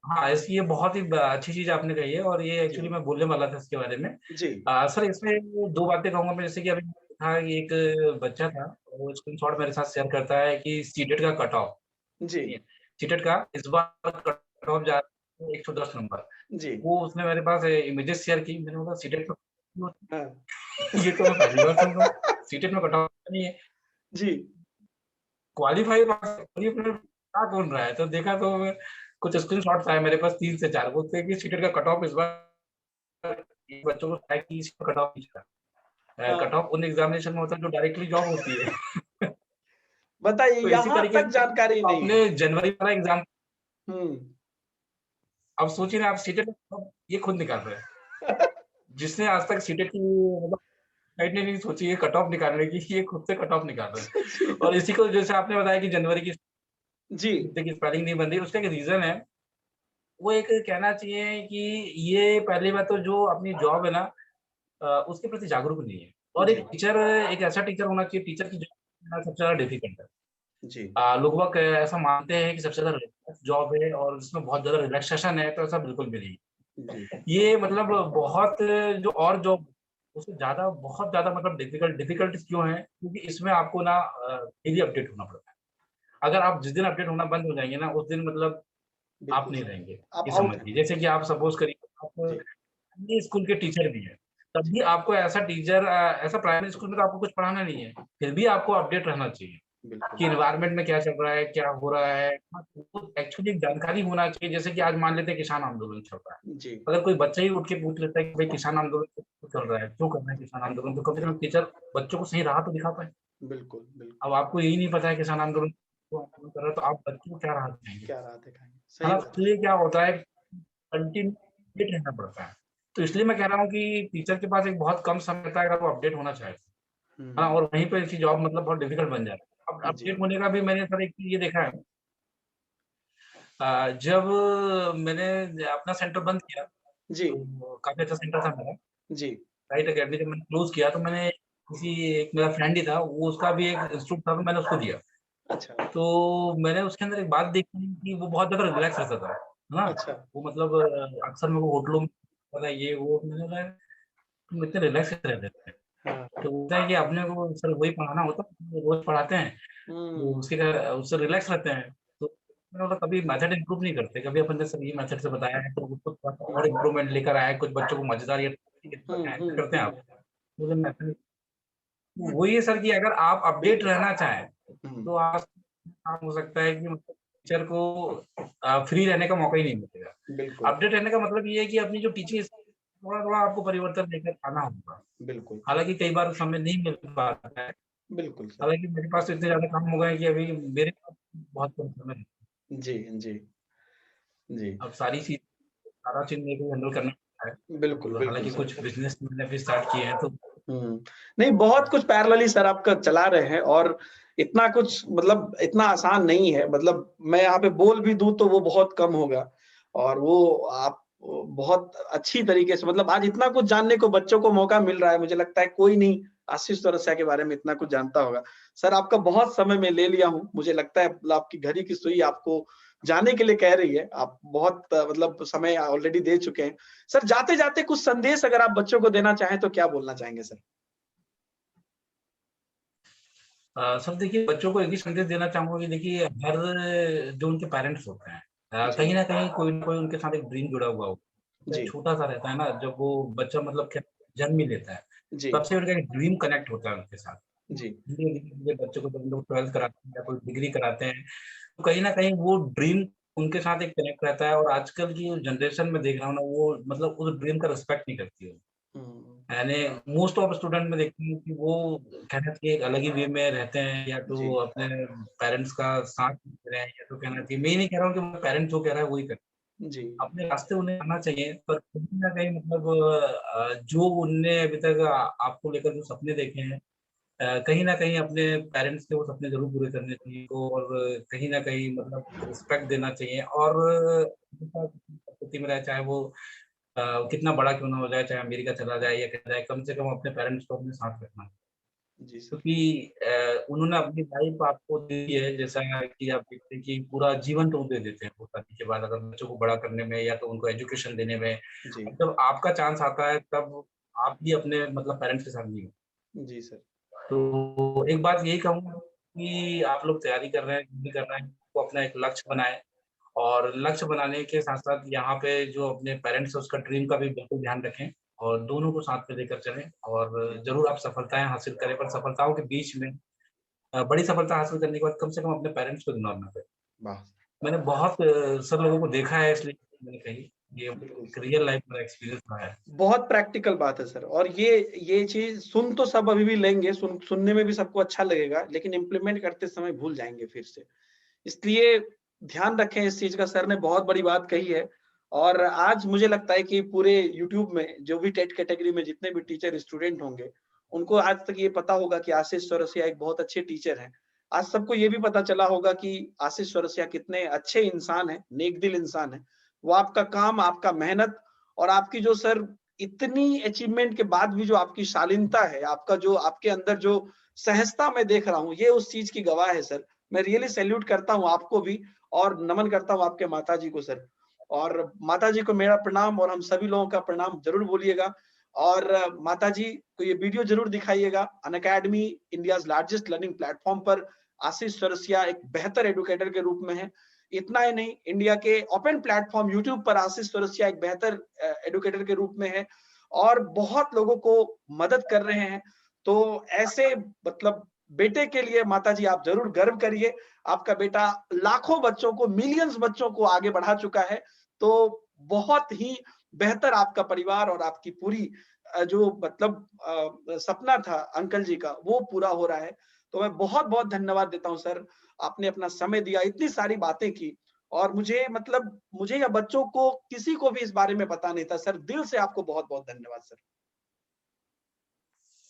हाँ, ऐसी ये बहुत ही अच्छी चीज़ आपने कही है, और ये जी, एक्चुअली मैं बोलने वाला था इसके बारे में। जी, सर, इसमें 2 बातें कहूँगा मैं, जैसे कि अभी था कि एक बच्चा था, वो स्क्रीनशॉट मेरे साथ शेयर करता है कि सीटेट का कट ऑफ, जी, ठीक है? सीटेट का इस बार कट ऑफ जा रहा है 110 नंबर। जी, वो उसने मेरे पास इमेजेस शेयर की, मैंने बोला सीटेट का हाँ। ये तो मैं पहली बार सुन रहा हूँ। सीटेट में कट ऑफ नहीं है, जी, क्वालीफाई क्या बोल रहा है? तो देखा तो मैं कुछ स्क्रीनशॉट्स आए मेरे पास 3 से 4, बोलते हैं कि सीटेट का कट ऑफ इस बार बच्चों को है कि इसका कट ऑफ नहीं चला। हाँ। कट ऑफ उन एग्ज़ामिनेशन में होता है जो डायरेक्टली जॉब होती है। बताइए तो इसी यहाँ तरीके तक जानकारी से नहीं है। आपने जनवरी वाला एग्ज़ाम, हुँ। अब सोचिए ना, आप सीटेट ये खुद निकाल रहे हैं। जिसने आज तक सीटेट की मतलब साइड ने नहीं सोची है कट ऑफ निकालने की, ये खुद से कट ऑफ निकाल रहे हैं। जी, और इसी को जैसे आपने बताया कि जनवरी की जी, हिंदी की स्पेलिंग नहीं बन रही, उसका एक रीज़न है। वो एक कहना चाहिए कि ये पहली बात तो जो अपनी जॉब है ना, उसके प्रति जागरूक नहीं है। और जी, एक ऐसा टीचर होना चाहिए, टीचर की जॉब सबसे ज़्यादा डिफिकल्ट है। जी, लोग बाग ऐसा मानते हैं कि सबसे ज़्यादा रिलैक्स जॉब है और उसमें बहुत ज़्यादा रिलैक्सेशन है, तो ऐसा बिल्कुल भी नहीं है। जी, ये मतलब बहुत जो और जॉब उससे ज़्यादा बहुत ज़्यादा मतलब डिफिकल्टीज़ क्यों है? क्योंकि इसमें आपको ना डेली अपडेट होना पड़ता है। अगर आप जिस दिन अपडेट होना बंद हो जाएँगे ना, उस दिन मतलब आप बिल्कुल नहीं सर। रहेंगे, आप ये आउट हैं। समझिए। जैसे कि आप सपोज़ करिए आप जी, ये स्कूल के टीचर भी हैं, तब भी आपको ऐसा टीचर ऐसा प्राइमरी स्कूल में तो आपको कुछ पढ़ाना नहीं है, फिर भी आपको अपडेट रहना चाहिए बिल्कुल। कि एनवायरनमेंट में क्या चल रहा है, क्या हो रहा है। हाँ, तो एक्चुअली जानकारी होना चाहिए, जैसे कि आज मान लेते हैं किसान आंदोलन चल रहा है। जी, अगर कोई बच्चा ही उठ के पूछ लेता है कि भाई किसान आंदोलन क्यों चल रहा है, क्यों कर रहे हैं किसान आंदोलन, तो कम से कम टीचर बच्चों को सही राह तो दिखा पाए। बिल्कुल, अब बिल्कुल। आपको यही नहीं पता है किसान आंदोलन क्यों आंदोलन कर रहा है, तो आप बच्चों को क्या राह दिखाएँगे? क्या राह दिखाएँगे? है सही ना? बात है। इसलिए क्या होता है, कंटिन्यू अपडेट रहना पड़ता है। तो इसलिए मैं कह रहा हूँ कि टीचर के पास एक बहुत कम समय होता है अगर वो अपडेट होना चाहे। हाँ, हुँ, और वहीं पे इसकी जॉब मतलब बहुत डिफिकल्ट बन जाता है। अब जी, अपडेट होने का भी मैंने सर एक चीज़ ये देखा है, जब मैंने अपना सेंटर बंद किया, जी, तो काफ़ी अच्छा सेंटर था मेरा, जी, राइट अकेडमी, जब मैंने क्लोज़ किया तो मैंने किसी एक मेरा फ्रेंड ही था, वो उसका भी एक इंस्टीट्यूट था, तो मैंने उसको दिया। अच्छा, तो मैंने उसके अंदर एक बात देखी कि वो बहुत ज़्यादा रिलैक्स रहता था, है ना? अच्छा, वो मतलब अक्सर मेरे को होटलों में पता है ये वो, मैंने बोला तुम इतने रिलैक्स कैसे रहते थे? हाँ, तो बोलता है कि अपने को सर वही पढ़ाना होता है, रोज़ पढ़ाते हैं, तो हुँ, उससे रिलैक्स रहते हैं। तो मैंने बोला कभी मेथड इम्प्रूव नहीं करते, कभी अपन ने सर ये मेथड से बताया है तो उसको थोड़ा-सा और हुँ, इम्प्रूवमेंट लेकर आए, कुछ बच्चों को मज़ेदार या हुँ, बताएँ, हुँ, करते हैं हुँ, आप? बोले मेथड वही है सर कि अगर आप अपडेट रहना चाहें, हुँ, तो आप काम हो सकता है कि मतलब टीचर को फ्री रहने का मौका ही नहीं मिलेगा। बिल्कुल, अपडेट रहने का मतलब ये है कि अपनी जो टीचिंग थोड़ा-थोड़ा आपको परिवर्तन लेकर आना होगा। बिल्कुल, हालाँकि कई बार समय नहीं मिल पाता है। बिल्कुल सर। हालाँकि मेरे पास तो इतने ज़्यादा काम हो गए हैं कि अभी मेरे पास बहुत कम समय है। जी, जी, जी। अब सारा चीज़ मेरे को हैंडल करना पड़ता है। बिल्कुल, और बिल्कुल हालाँकि सर। कुछ बिज़नेस मैंने भी स्टार्ट किए हैं तो हुँ। नहीं, बहुत कुछ पैरेलली सर आपका चला रहे हैं और इतना कुछ मतलब इतना आसान नहीं है। मतलब मैं यहाँ पे बोल भी दूँ तो वो बहुत कम होगा और वो आप बहुत अच्छी तरीके से मतलब आज इतना कुछ जानने को बच्चों को मौका मिल रहा है, मुझे लगता है कोई नहीं आशीष चौरसिया के बारे में इतना कुछ जानता होगा। सर आपका बहुत समय मैं ले लिया हूँ, मुझे लगता है मतलब आपकी घड़ी की सुई आपको जाने के लिए कह रही है। आप बहुत मतलब समय ऑलरेडी दे चुके हैं। सर जाते-जाते कुछ संदेश अगर आप बच्चों को देना चाहें तो क्या बोलना चाहेंगे सर? सर देखिए बच्चों को एक ही संदेश देना चाहूँगा कि देखिए हर जो उनके पेरेंट्स होते हैं जी, कहीं न कहीं कोई न कोई उनके साथ एक ड्रीम जुड़ा हुआ होता है। जी, छोटा-सा रहता है ना जब वो बच्चा मतलब क्या जन्म ही लेता है, जी, तब से उनका एक ड्रीम कनेक्ट होता है उनके साथ। जी, धीरे-धीरे बच्चों को जब हम लोग 12th कराते हैं या कोई डिग्री कराते हैं, तो कहीं न कहीं वो ड्रीम उनके साथ एक कनेक्ट रहता है और आजकल की जनरेशन में देख रहा हूँ ना वो मतलब उस ड्रीम का रिस्पेक्ट नहीं करती है। हुँ, मैंने मोस्ट ऑफ स्टूडेंट में देखती हूँ कि वो कहना चाहिए एक अलग ही वे में रहते हैं या तो जी, अपने पेरेंट्स का साथ दे रहे हैं या तो कहना चाहिए मैं ये नहीं कह रहा हूँ कि वो पेरेंट्स जो कह रहा है वही करें। जी, अपने रास्ते उन्हें आना चाहिए पर कहीं न कहीं मतलब जो उनने अभी तक आपको लेकर जो सपने देखे हैं कहीं न कहीं अपने पेरेंट्स के वो सपने ज़रूर पूरे करने चाहिए और कहीं न कहीं मतलब रिस्पेक्ट देना चाहिए और परिस्थिति में रहे चाहे वो कितना बड़ा क्यों ना हो जाए, चाहे अमेरिका चला जाए या कहीं जाए, कम से कम अपने पेरेंट्स को अपने साथ रखना। जी सर। क्योंकि उन्होंने अपनी लाइफ़ आपको दी है, जैसा कि आप देखते हैं कि पूरा जीवन तो वो दे देते हैं वो शादी के बाद अगर बच्चों को बड़ा करने में या तो उनको एजुकेशन देने में। जी, अब जब आपका चांस आता है तब आप भी अपने मतलब पेरेंट्स के साथ नहीं हो। जी सर। तो एक बात यही कहूँगा कि आप लोग तैयारी कर रहे हैं, जो भी कर रहे हैं, वो अपना एक लक्ष्य बनाएँ और लक्ष्य बनाने के साथ-साथ यहाँ पे जो अपने पेरेंट्स हैं, उसका ड्रीम का भी बिल्कुल ध्यान रखें और दोनों को साथ में लेकर चलें और जी, ज़रूर आप सफलताएँ हासिल करें, पर सफलताओं के बीच में बड़ी सफलता हासिल करने के बाद कम से कम अपने पेरेंट्स को इग्नोर ना करें। वाह! मैंने बहुत सब लोगों को देखा है इसलिए मैंने कही, ये बिल्कुल एक सर। रियल लाइफ़ मेरा एक्सपीरियंस रहा है। बहुत प्रैक्टिकल बात है सर और ये चीज़ सुन तो सब अभी भी लेंगे, सुनने में भी सबको अच्छा लगेगा, लेकिन इम्प्लीमेंट करते समय भूल जाएँगे फिर से। इसलिए ध्यान रखें इस चीज़ का सर ने बहुत बड़ी बात कही है और आज मुझे लगता है कि पूरे यूट्यूब में जो भी टेट कैटेगरी में जितने भी टीचर स्टूडेंट होंगे, उनको आज तक ये पता होगा कि आशीष चौरसिया एक बहुत अच्छे टीचर हैं। आज सबको ये भी पता चला होगा कि आशीष चौरसिया कितने अच्छे इंसान हैं, नेक-दिल इंसान हैं। वो आपका काम, आपका मेहनत और आपकी जो सर इतनी अचीवमेंट के बाद भी जो आपकी शालीनता है, आपका जो आपके अंदर जो सहजता मैं देख रहा हूँ, ये उस चीज़ की गवाह है सर। मैं रियली सैल्यूट करता हूँ आपको भी और नमन करता हूँ आपके माताजी को सर। और माताजी को मेरा प्रणाम और हम सभी लोगों का प्रणाम ज़रूर बोलिएगा और माताजी को ये वीडियो ज़रूर दिखाइएगा। Unacademy India's largest learning platform पर आशीष चौरसिया एक बेहतर एजुकेटर के रूप में है। इतना ही नहीं, इंडिया के ओपन प्लेटफ़ॉर्म यूट्यूब पर आशीष चौरसिया एक बेहतर एजुकेटर के रूप में है और बहुत लोगों को मदद कर रहे हैं। तो ऐसे मतलब बेटे के लिए माताजी आप ज़रूर गर्व करिए। आपका बेटा लाखों बच्चों को, मिलियंस बच्चों को आगे बढ़ा चुका है। तो बहुत ही बेहतर आपका परिवार और आपकी पूरी जो मतलब सपना था अंकल जी का, वो पूरा हो रहा है। तो मैं बहुत-बहुत धन्यवाद देता हूँ सर। आपने अपना समय दिया, इतनी सारी बातें की और मुझे मतलब मुझे या बच्चों को किसी को भी इस बारे में पता नहीं था सर। दिल से आपको बहुत-बहुत धन्यवाद सर।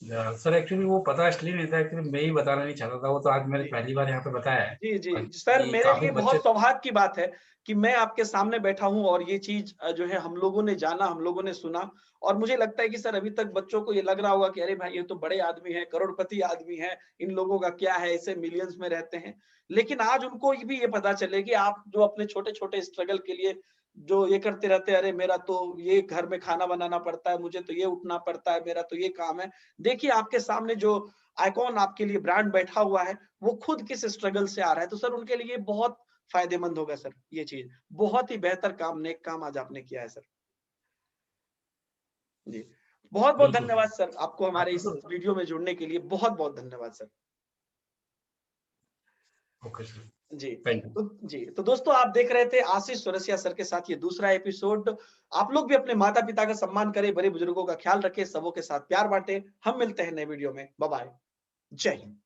सर एक्चुअली वो पता इसलिए नहीं था एक्चुअली मैं ही बताना नहीं चाहता था, वो तो आज मैंने जी। पहली बार यहाँ पे बताया है जी, और जी। सर कि मेरे काफ़ी लिए बच्चे बहुत सौभाग्य की बात है कि मैं आपके सामने बैठा हूँ और ये चीज़ जो है हम लोगों ने जाना, हम लोगों ने सुना और मुझे लगता है कि सर अभी तक बच्चों को ये लग रहा होगा कि अरे भाई ये तो बड़े आदमी हैं, करोड़पति आदमी हैं, इन लोगों का क्या है, ऐसे मिलियंस में रहते हैं। लेकिन आज उनको ये भी ये पता चले कि आप जो अपने छोटे-छोटे स्ट्रगल के लिए जो ये करते रहते हैं, अरे मेरा तो ये घर में खाना बनाना पड़ता है, मुझे तो ये उठना पड़ता है, मेरा तो ये काम है। देखिए आपके सामने जो आइकॉन आपके लिए ब्रांड बैठा हुआ है, वो खुद किस स्ट्रगल से आ रहा है। तो सर उनके लिए बहुत फ़ायदेमंद होगा सर ये चीज़। बहुत ही बेहतर काम, नेक काम आज आपने किया है सर। जी। बहुत-बहुत बिल्कुल धन्यवाद सर आपको आप हमारे इस बिल्कुल वीडियो में जुड़ने के लिए बहुत-बहुत धन्यवाद सर। Okay sir. जी। Thank you. तो दोस्तों आप देख रहे थे आशीष चौरसिया सर के साथ ये दूसरा एपिसोड। आप लोग भी अपने माता-पिता का सम्मान करें, बड़े बुजुर्गों का ख्याल रखें, सबों के साथ प्यार बाँटें। हम मिलते हैं नए वीडियो में। Bye bye. जय हिंद।